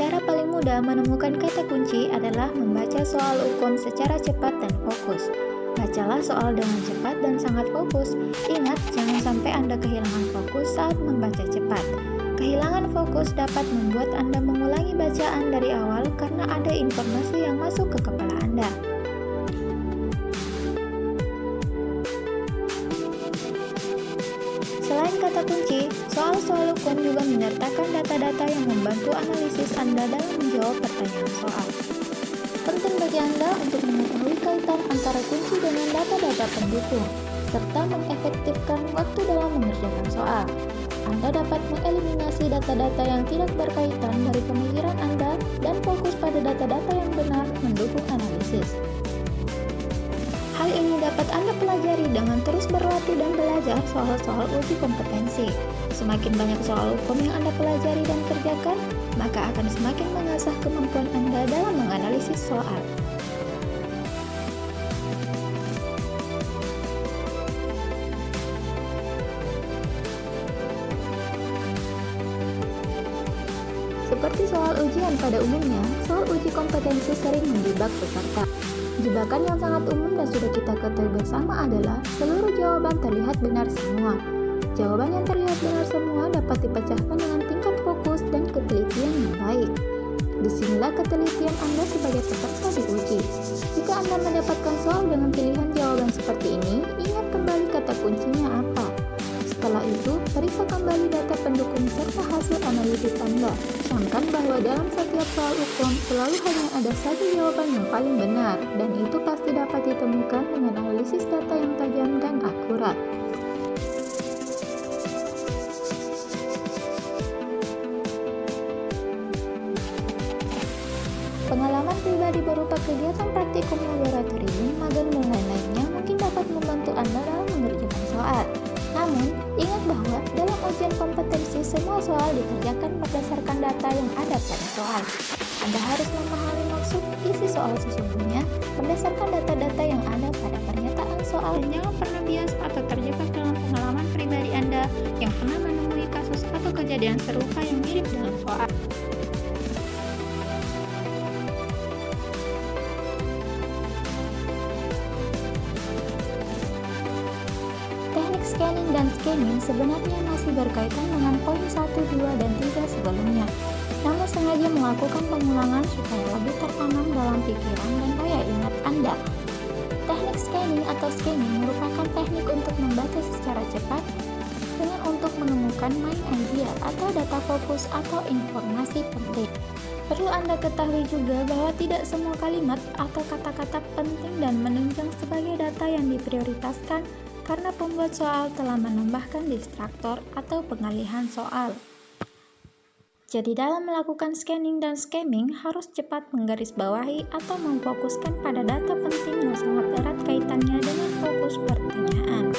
Cara paling mudah menemukan kata kunci adalah membaca soal UKOM secara cepat dan fokus. Bacalah soal dengan cepat dan sangat fokus. Ingat, jangan sampai Anda kehilangan fokus saat membaca cepat. Kehilangan fokus dapat membuat Anda mengulangi bacaan dari awal karena ada informasi yang masuk ke kepala Anda. Selain kata kunci, soal-soal UKOM juga menyertakan data-data yang membantu analisis Anda dalam menjawab pertanyaan soal. Penting bagi Anda untuk mengetahui kaitan antara kunci dengan data-data pendukung, serta mengefektifkan waktu dalam mengerjakan soal. Anda dapat mengeliminasi data-data yang tidak berkaitan dari pemikiran Anda dan fokus pada data-data yang benar mendukung analisis. Hal ini dapat Anda pelajari dengan terus berlatih dan belajar soal-soal uji kompetensi. Semakin banyak soal UKOM yang Anda pelajari dan kerjakan, maka akan semakin mengasah kemampuan Anda dalam menganalisis soal. Seperti soal ujian pada umumnya, soal uji kompetensi sering menjebak peserta. Jebakan yang sangat umum dan sudah kita ketahui bersama adalah seluruh jawaban terlihat benar semua. Jawaban yang terlihat benar semua dapat dipecahkan dengan tingkat fokus dan ketelitian yang baik. Disinilah ketelitian Anda sebagai peserta diuji. Jika Anda mendapatkan soal dengan pilihan jawaban seperti ini, ingat kembali kata kuncinya apa. Setelah itu, periksa kembali data pendukung serta hasil analisis Anda. Camkan bahwa dalam setiap soal UKOM selalu hanya ada satu jawaban yang paling benar, dan itu pasti dapat ditemukan dengan analisis data yang tajam dan akurat. Pengalaman pribadi berupa kegiatan praktikum laboratorium, magang, dan lain-lainnya mungkin dapat membantu Anda dalam mengerjakan soal. Namun, ingat bahwa dalam ujian kompetensi semua soal dikerjakan berdasarkan data yang ada pada soal. Anda harus memahami maksud isi soal sesungguhnya berdasarkan data-data yang ada pada pernyataan soal. Dan jangan pernah bias atau terjebak dalam pengalaman pribadi Anda yang pernah menemui kasus atau kejadian serupa yang mirip dalam soal. Teknik scanning dan skimming sebenarnya masih berkaitan dengan poin 1, 2, dan 3 sebelumnya, namun sengaja melakukan pengulangan supaya lebih tertanam dalam pikiran dan daya ingat Anda. Teknik scanning atau skimming merupakan teknik untuk membaca secara cepat dengan untuk menemukan main idea atau data fokus atau informasi penting. Perlu Anda ketahui juga bahwa tidak semua kalimat atau kata-kata penting dan menunjang sebagai data yang diprioritaskan karena pembuat soal telah menambahkan distraktor atau pengalihan soal. Jadi dalam melakukan scanning dan skimming harus cepat menggarisbawahi atau memfokuskan pada data penting yang sangat erat kaitannya dengan fokus pertanyaan.